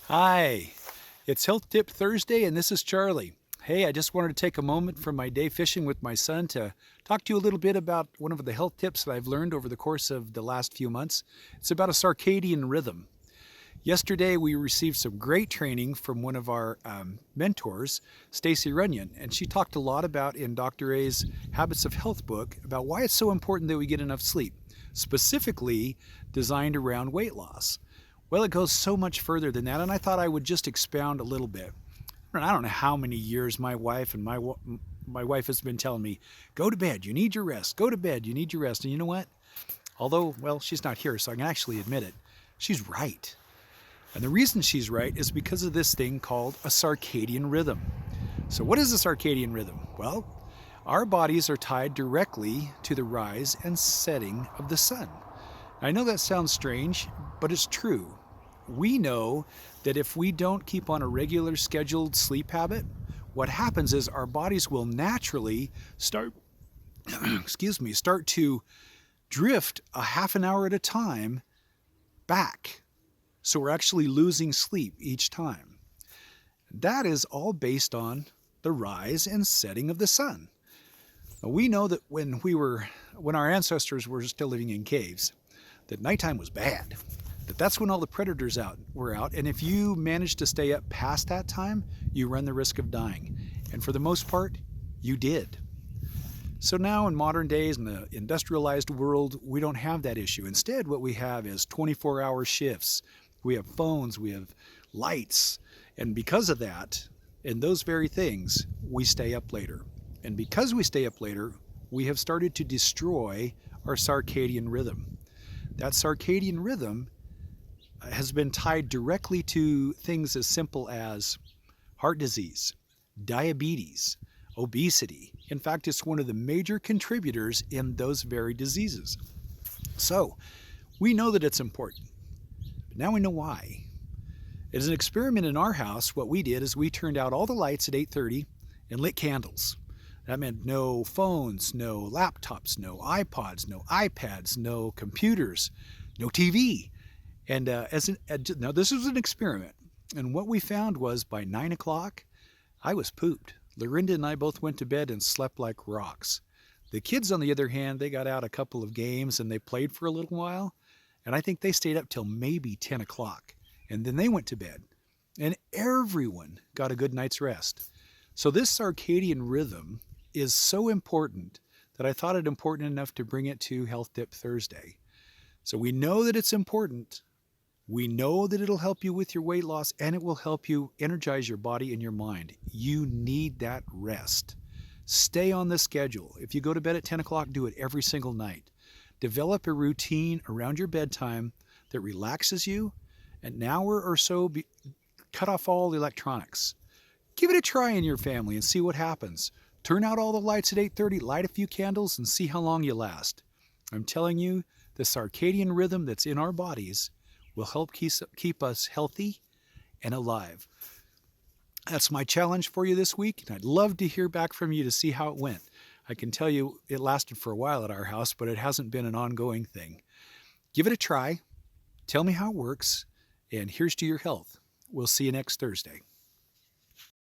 Hi, it's Health Tip Thursday, and this is Charlie. Hey, I just wanted to take a moment from my day fishing with my son to talk to you a little bit about one of the health tips that I've learned over the course of the last few months. It's about a circadian rhythm. Yesterday, we received some great training from one of our mentors, Stacy Runyon, and she talked a lot about in Dr. A's Habits of Health book about why it's so important that we get enough sleep, specifically designed around weight loss. Well, it goes so much further than that, and I thought I would just expound a little bit. I don't know how many years my wife has been telling me, "Go to bed. You need your rest. Go to bed. You need your rest." And you know what? Although, well, she's not here, so I can actually admit it. She's right. And the reason she's right is because of this thing called a circadian rhythm. So, what is a circadian rhythm? Well, our bodies are tied directly to the rise and setting of the sun. I know that sounds strange, but it's true. We know that if we don't keep on a regular scheduled sleep habit, what happens is our bodies will naturally start start to drift a half an hour at a time back. So we're actually losing sleep each time. That is all based on the rise and setting of the sun. Now, we know that when our ancestors were still living in caves, that nighttime was bad. That's when all the predators were out, and if you managed to stay up past that time, you run the risk of dying. And for the most part, you did. So now in modern days, in the industrialized world, we don't have that issue. Instead, what we have is 24-hour shifts. We have phones, we have lights, and because of that, and those very things, we stay up later. And because we stay up later, we have started to destroy our circadian rhythm. That circadian rhythm has been tied directly to things as simple as heart disease, diabetes, obesity. In fact, it's one of the major contributors in those very diseases. So, we know that it's important, but now we know why. As an experiment in our house, what we did is we turned out all the lights at 8:30 and lit candles. That meant no phones, no laptops, no iPods, no iPads, no computers, no TV. And now this was an experiment. And what we found was by 9 o'clock, I was pooped. Lorinda and I both went to bed and slept like rocks. The kids, on the other hand, they got out a couple of games and they played for a little while. And I think they stayed up till maybe 10 o'clock. And then they went to bed. And everyone got a good night's rest. So this circadian rhythm is so important that I thought it important enough to bring it to Health Tip Thursday. So we know that it's important. We know that it'll help you with your weight loss and it will help you energize your body and your mind. You need that rest. Stay on the schedule. If you go to bed at 10 o'clock, do it every single night. Develop a routine around your bedtime that relaxes you. An hour or so, cut off all the electronics. Give it a try in your family and see what happens. Turn out all the lights at 8:30, light a few candles, and see how long you last. I'm telling you, the circadian rhythm that's in our bodies will help keep us healthy and alive. That's my challenge for you this week, and I'd love to hear back from you to see how it went. I can tell you it lasted for a while at our house, but it hasn't been an ongoing thing. Give it a try. Tell me how it works, and here's to your health. We'll see you next Thursday.